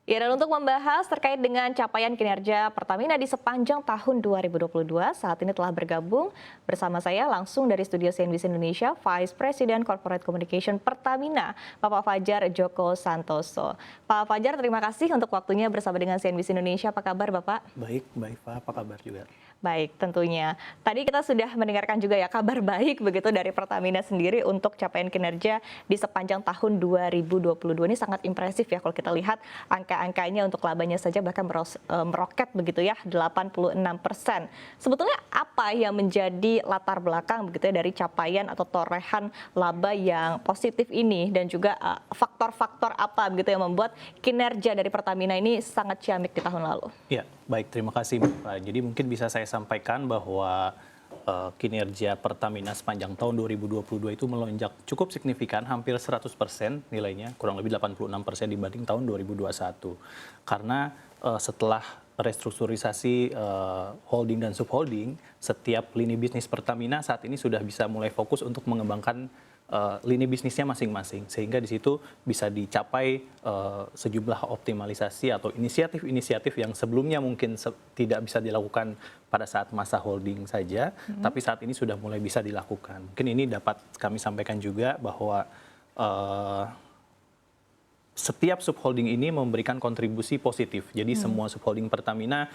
Ya, dan untuk membahas terkait dengan capaian kinerja Pertamina di sepanjang tahun 2022, saat ini telah bergabung bersama saya langsung dari studio CNBC Indonesia, Vice President Corporate Communication Pertamina, Bapak Fajar Joko Santoso. Pak Fajar, terima kasih untuk waktunya bersama dengan CNBC Indonesia. Apa kabar, Bapak? Baik, baik Pak, apa kabar juga? Baik, tentunya. Tadi kita sudah mendengarkan juga ya kabar baik begitu dari Pertamina sendiri untuk capaian kinerja di sepanjang tahun 2022. Ini sangat impresif ya kalau kita lihat angka-angkanya untuk labanya saja bahkan meroket begitu ya, 86%. Sebetulnya apa yang menjadi latar belakang begitu ya dari capaian atau torehan laba yang positif ini, dan juga faktor-faktor apa begitu yang membuat kinerja dari Pertamina ini sangat ciamik di tahun lalu? Ya, baik, terima kasih Pak. Jadi mungkin bisa saya sampaikan bahwa kinerja Pertamina sepanjang tahun 2022 itu melonjak cukup signifikan, hampir 100% nilainya, kurang lebih 86% dibanding tahun 2021. Karena setelah restrukturisasi holding dan subholding, setiap lini bisnis Pertamina saat ini sudah bisa mulai fokus untuk mengembangkan lini bisnisnya masing-masing, sehingga di situ bisa dicapai sejumlah optimalisasi atau inisiatif-inisiatif yang sebelumnya mungkin tidak bisa dilakukan pada saat masa holding saja, tapi saat ini sudah mulai bisa dilakukan. Mungkin ini dapat kami sampaikan juga bahwa setiap subholding ini memberikan kontribusi positif. Jadi semua subholding Pertamina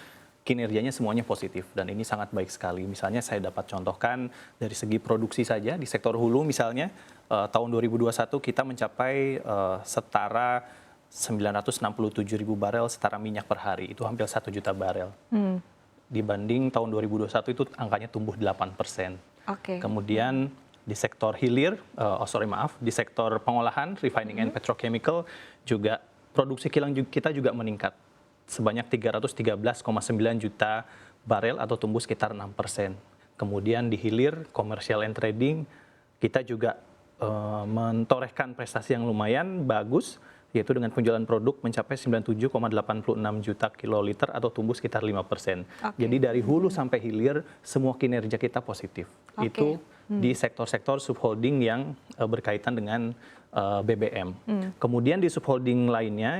kinerjanya semuanya positif, dan ini sangat baik sekali. Misalnya saya dapat contohkan dari segi produksi saja di sektor hulu misalnya, tahun 2021 kita mencapai setara 967.000 barel setara minyak per hari, itu hampir 1 juta barel. Dibanding tahun 2021 itu angkanya tumbuh 8%. Kemudian di sektor hilir, di sektor pengolahan, refining and petrochemical juga produksi kilang kita juga meningkat sebanyak 313,9 juta barel atau tumbuh sekitar 6%. Kemudian di hilir, commercial and trading, kita juga mentorehkan prestasi yang lumayan bagus, yaitu dengan penjualan produk mencapai 97,86 juta kiloliter atau tumbuh sekitar 5%. Jadi dari hulu sampai hilir, semua kinerja kita positif. Itu di sektor-sektor subholding yang berkaitan dengan BBM. Kemudian di subholding lainnya,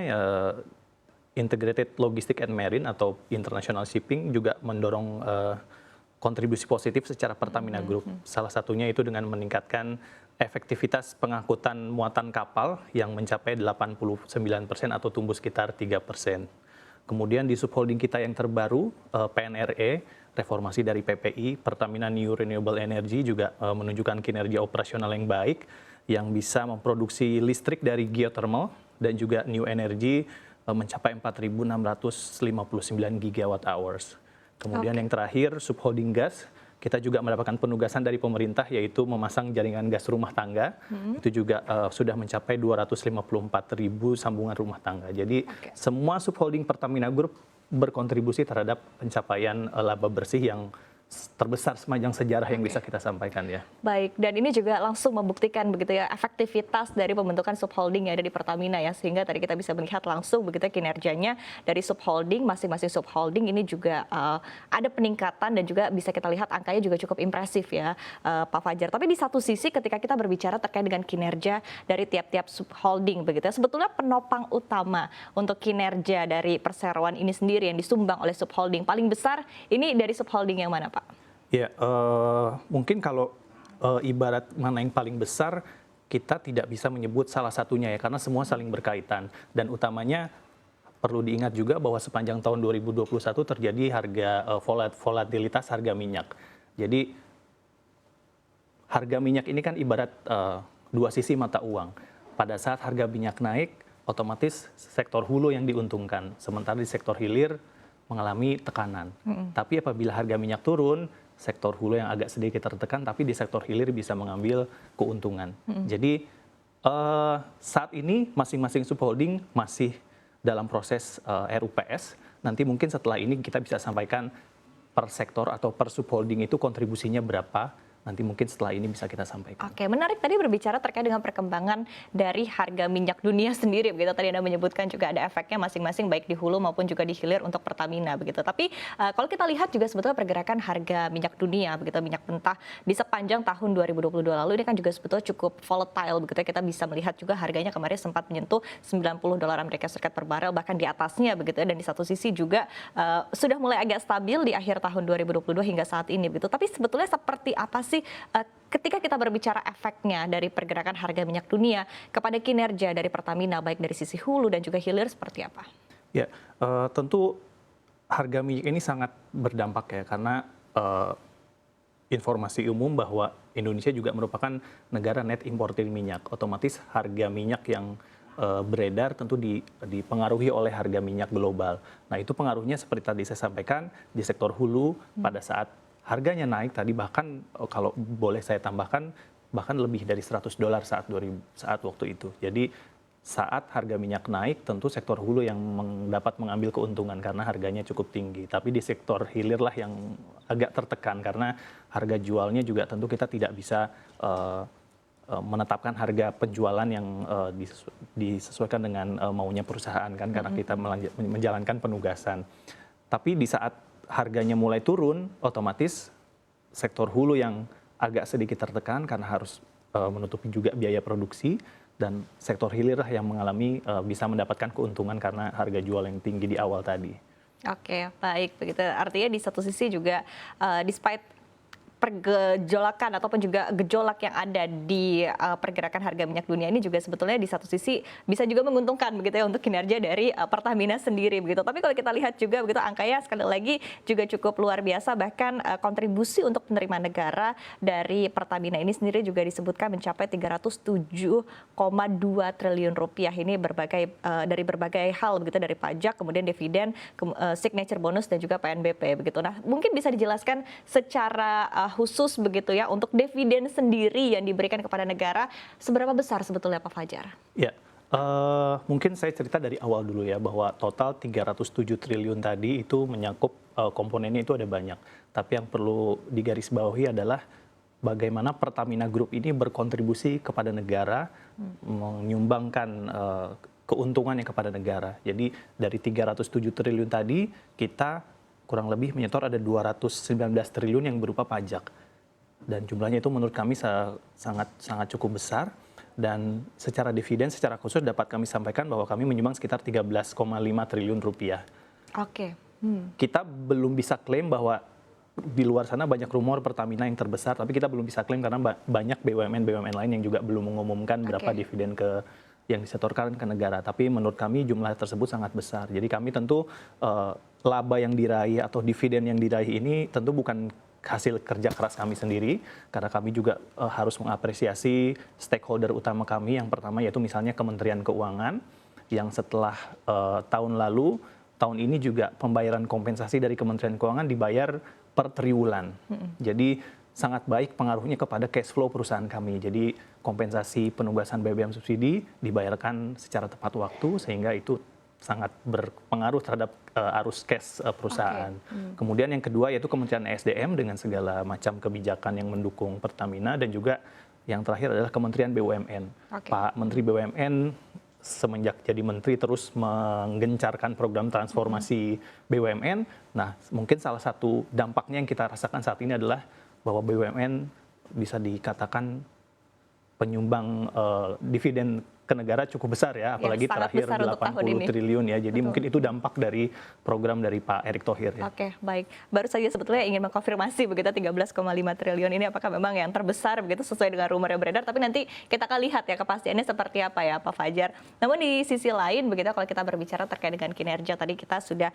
Integrated Logistic and Marine atau International Shipping juga mendorong kontribusi positif secara Pertamina Group. Salah satunya itu dengan meningkatkan efektivitas pengangkutan muatan kapal yang mencapai 89% atau tumbuh sekitar 3%. Kemudian di subholding kita yang terbaru, PNRE, reformasi dari PPI, Pertamina New Renewable Energy juga menunjukkan kinerja operasional yang baik, yang bisa memproduksi listrik dari geothermal dan juga new energy mencapai 4.659 gigawatt hours. Kemudian yang terakhir, subholding gas, kita juga mendapatkan penugasan dari pemerintah yaitu memasang jaringan gas rumah tangga. Itu juga sudah mencapai 254.000 sambungan rumah tangga. Jadi semua subholding Pertamina Group berkontribusi terhadap pencapaian laba bersih yang terbesar sepanjang sejarah yang bisa kita sampaikan ya. Baik, dan ini juga langsung membuktikan begitu ya efektivitas dari pembentukan subholding yang ada di Pertamina ya, sehingga tadi kita bisa melihat langsung begitu kinerjanya dari subholding, masing-masing subholding ini juga ada peningkatan dan juga bisa kita lihat angkanya juga cukup impresif ya, Pak Fajar. Tapi di satu sisi ketika kita berbicara terkait dengan kinerja dari tiap-tiap subholding begitu ya, sebetulnya penopang utama untuk kinerja dari perseroan ini sendiri yang disumbang oleh subholding paling besar ini dari subholding yang mana, Pak? Ya, mungkin kalau ibarat mana yang paling besar, kita tidak bisa menyebut salah satunya ya, karena semua saling berkaitan. Dan utamanya perlu diingat juga bahwa sepanjang tahun 2021 terjadi volatilitas harga minyak. Jadi harga minyak ini kan ibarat dua sisi mata uang. Pada saat harga minyak naik, otomatis sektor hulu yang diuntungkan. Sementara di sektor hilir mengalami tekanan. Tapi apabila harga minyak turun, sektor hulu yang agak sedikit tertekan, tapi di sektor hilir bisa mengambil keuntungan. Jadi saat ini masing-masing subholding masih dalam proses RUPS. Nanti mungkin setelah ini kita bisa sampaikan per sektor atau per subholding itu kontribusinya berapa nanti mungkin setelah ini bisa kita sampaikan. Oke, menarik tadi berbicara terkait dengan perkembangan dari harga minyak dunia sendiri begitu. Tadi Anda menyebutkan juga ada efeknya masing-masing baik di hulu maupun juga di hilir untuk Pertamina begitu. Tapi kalau kita lihat juga sebetulnya pergerakan harga minyak dunia begitu, minyak mentah di sepanjang tahun 2022 lalu ini kan juga sebetulnya cukup volatile begitu. Kita bisa melihat juga harganya kemarin sempat menyentuh 90 dolar Amerika Serikat per barel bahkan di atasnya begitu ya. Dan di satu sisi juga sudah mulai agak stabil di akhir tahun 2022 hingga saat ini begitu. Tapi sebetulnya seperti apa sih ketika kita berbicara efeknya dari pergerakan harga minyak dunia kepada kinerja dari Pertamina, baik dari sisi hulu dan juga hilir seperti apa? Ya, tentu harga minyak ini sangat berdampak ya, karena informasi umum bahwa Indonesia juga merupakan negara net importer minyak. Otomatis harga minyak yang beredar tentu dipengaruhi oleh harga minyak global. Nah, itu pengaruhnya seperti tadi saya sampaikan di sektor hulu pada saat harganya naik tadi, bahkan kalau boleh saya tambahkan bahkan lebih dari 100 dolar saat waktu itu. Jadi saat harga minyak naik tentu sektor hulu yang dapat mengambil keuntungan karena harganya cukup tinggi. Tapi di sektor hilir lah yang agak tertekan karena harga jualnya juga tentu kita tidak bisa menetapkan harga penjualan yang disesuaikan dengan maunya perusahaan kan, karena kita menjalankan penugasan. Tapi di saat harganya mulai turun, otomatis sektor hulu yang agak sedikit tertekan karena harus menutupi juga biaya produksi, dan sektor hilir yang mengalami bisa mendapatkan keuntungan karena harga jual yang tinggi di awal tadi. Oke, baik. Begitu. Artinya di satu sisi juga despite pergejolakan ataupun juga gejolak yang ada di pergerakan harga minyak dunia ini juga sebetulnya di satu sisi bisa juga menguntungkan begitu ya untuk kinerja dari Pertamina sendiri begitu. Tapi kalau kita lihat juga begitu angkanya sekali lagi juga cukup luar biasa, bahkan kontribusi untuk penerimaan negara dari Pertamina ini sendiri juga disebutkan mencapai 307,2 triliun rupiah. Ini dari berbagai hal begitu, dari pajak, kemudian dividen, signature bonus dan juga PNBP begitu. Nah, mungkin bisa dijelaskan secara khusus begitu ya untuk dividen sendiri yang diberikan kepada negara, seberapa besar sebetulnya Pak Fajar? Ya, mungkin saya cerita dari awal dulu ya, bahwa total 307 triliun tadi itu menyangkut komponennya itu ada banyak. Tapi yang perlu digarisbawahi adalah bagaimana Pertamina Group ini berkontribusi kepada negara, menyumbangkan keuntungannya kepada negara. Jadi dari 307 triliun tadi kita kurang lebih menyetor ada 219 triliun yang berupa pajak. Dan jumlahnya itu menurut kami sangat cukup besar. Dan secara dividen, secara khusus dapat kami sampaikan bahwa kami menyumbang sekitar 13,5 triliun rupiah. Oke. Kita belum bisa klaim bahwa di luar sana banyak rumor Pertamina yang terbesar, tapi kita belum bisa klaim karena banyak BUMN lain yang juga belum mengumumkan berapa dividen yang disetorkan ke negara. Tapi menurut kami jumlah tersebut sangat besar. Jadi kami tentu laba yang diraih atau dividen yang diraih ini tentu bukan hasil kerja keras kami sendiri, karena kami juga harus mengapresiasi stakeholder utama kami. Yang pertama yaitu misalnya Kementerian Keuangan, yang setelah tahun lalu, tahun ini juga pembayaran kompensasi dari Kementerian Keuangan dibayar per triwulan. Jadi sangat baik pengaruhnya kepada cash flow perusahaan kami. Jadi kompensasi penugasan BBM subsidi dibayarkan secara tepat waktu, sehingga itu sangat berpengaruh terhadap arus cash perusahaan. Kemudian yang kedua yaitu Kementerian ESDM dengan segala macam kebijakan yang mendukung Pertamina, dan juga yang terakhir adalah Kementerian BUMN. Pak Menteri BUMN semenjak jadi menteri terus menggencarkan program transformasi BUMN. Nah, mungkin salah satu dampaknya yang kita rasakan saat ini adalah bahwa BUMN bisa dikatakan penyumbang dividen ke negara cukup besar ya, apalagi terakhir 80 triliun ya. Jadi mungkin itu dampak dari program dari Pak Erick Thohir ya. Oke, baik. Baru saja sebetulnya ingin mengkonfirmasi begitu 13,5 triliun ini apakah memang yang terbesar begitu sesuai dengan rumor yang beredar, tapi nanti kita akan lihat ya kepastiannya seperti apa ya Pak Fajar. Namun di sisi lain begitu kalau kita berbicara terkait dengan kinerja, tadi kita sudah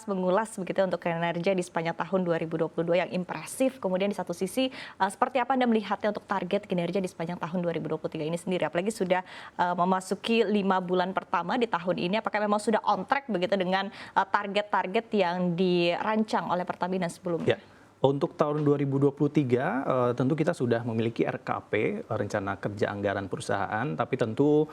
mengulas begitu untuk kinerja di sepanjang tahun 2022 yang impresif. Kemudian di satu sisi seperti apa Anda melihatnya untuk target kinerja di sepanjang tahun 2023 ini sendiri, apalagi sudah memasuki 5 bulan pertama di tahun ini, apakah memang sudah on track begitu dengan target-target yang dirancang oleh Pertamina sebelumnya? Ya. Untuk tahun 2023 tentu kita sudah memiliki RKP, rencana kerja anggaran perusahaan, tapi tentu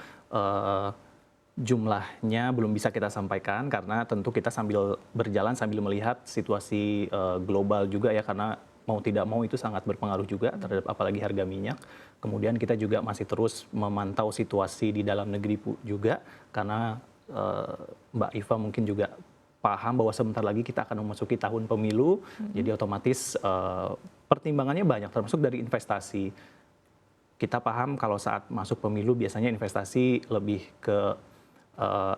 jumlahnya belum bisa kita sampaikan karena tentu kita sambil berjalan sambil melihat situasi global juga ya, karena mau tidak mau itu sangat berpengaruh juga terhadap apalagi harga minyak. Kemudian kita juga masih terus memantau situasi di dalam negeri juga, karena Mbak Iva mungkin juga paham bahwa sebentar lagi kita akan memasuki tahun pemilu, jadi otomatis pertimbangannya banyak, termasuk dari investasi. Kita paham kalau saat masuk pemilu biasanya investasi lebih ke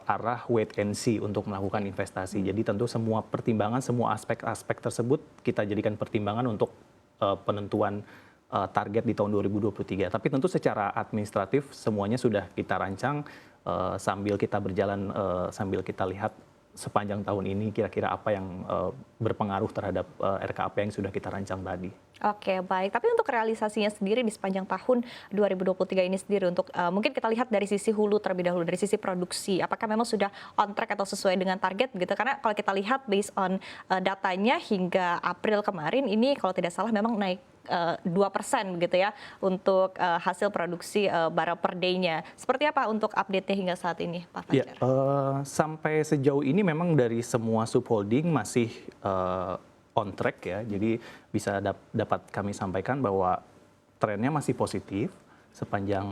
arah wait and see untuk melakukan investasi. Jadi tentu semua pertimbangan, semua aspek-aspek tersebut kita jadikan pertimbangan untuk penentuan target di tahun 2023. Tapi tentu secara administratif semuanya sudah kita rancang sambil kita berjalan, sambil kita lihat sepanjang tahun ini kira-kira apa yang berpengaruh terhadap RKAP yang sudah kita rancang tadi. Oke, baik. Tapi untuk realisasinya sendiri di sepanjang tahun 2023 ini sendiri, untuk mungkin kita lihat dari sisi hulu terlebih dahulu, dari sisi produksi, apakah memang sudah on track atau sesuai dengan target gitu? Karena kalau kita lihat based on datanya hingga April kemarin ini kalau tidak salah memang naik 2% gitu ya untuk hasil produksi barrel per day-nya. Seperti apa untuk update-nya hingga saat ini, Pak Ya, Fajar? sampai sejauh ini memang dari semua subholding masih on track ya. Jadi bisa dapat kami sampaikan bahwa trennya masih positif sepanjang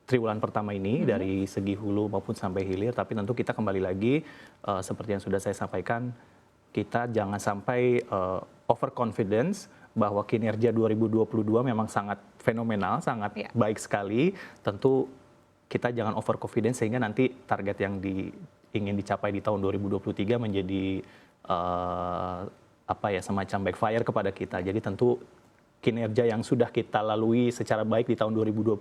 triwulan pertama ini dari segi hulu maupun sampai hilir. Tapi tentu kita kembali lagi seperti yang sudah saya sampaikan, kita jangan sampai overconfidence bahwa kinerja 2022 memang sangat fenomenal, sangat baik sekali. Tentu kita jangan overconfidence sehingga nanti target yang ingin dicapai di tahun 2023 menjadi semacam backfire kepada kita. Jadi tentu kinerja yang sudah kita lalui secara baik di tahun 2022,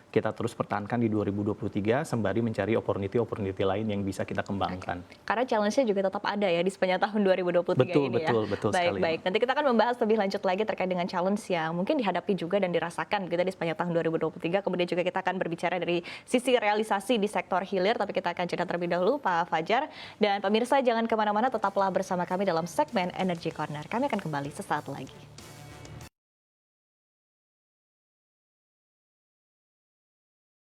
kita terus pertahankan di 2023 sembari mencari opportunity lain yang bisa kita kembangkan. Karena challenge-nya juga tetap ada ya di sepanjang tahun 2023 ini ya. Betul Baik, sekali. baik. Nanti kita akan membahas lebih lanjut lagi terkait dengan challenge yang mungkin dihadapi juga dan dirasakan gitu di sepanjang tahun 2023. Kemudian juga kita akan berbicara dari sisi realisasi di sektor hilir, tapi kita akan jeda terlebih dahulu Pak Fajar. Dan pemirsa jangan kemana-mana, tetaplah bersama kami dalam segmen Energy Corner. Kami akan kembali sesaat lagi.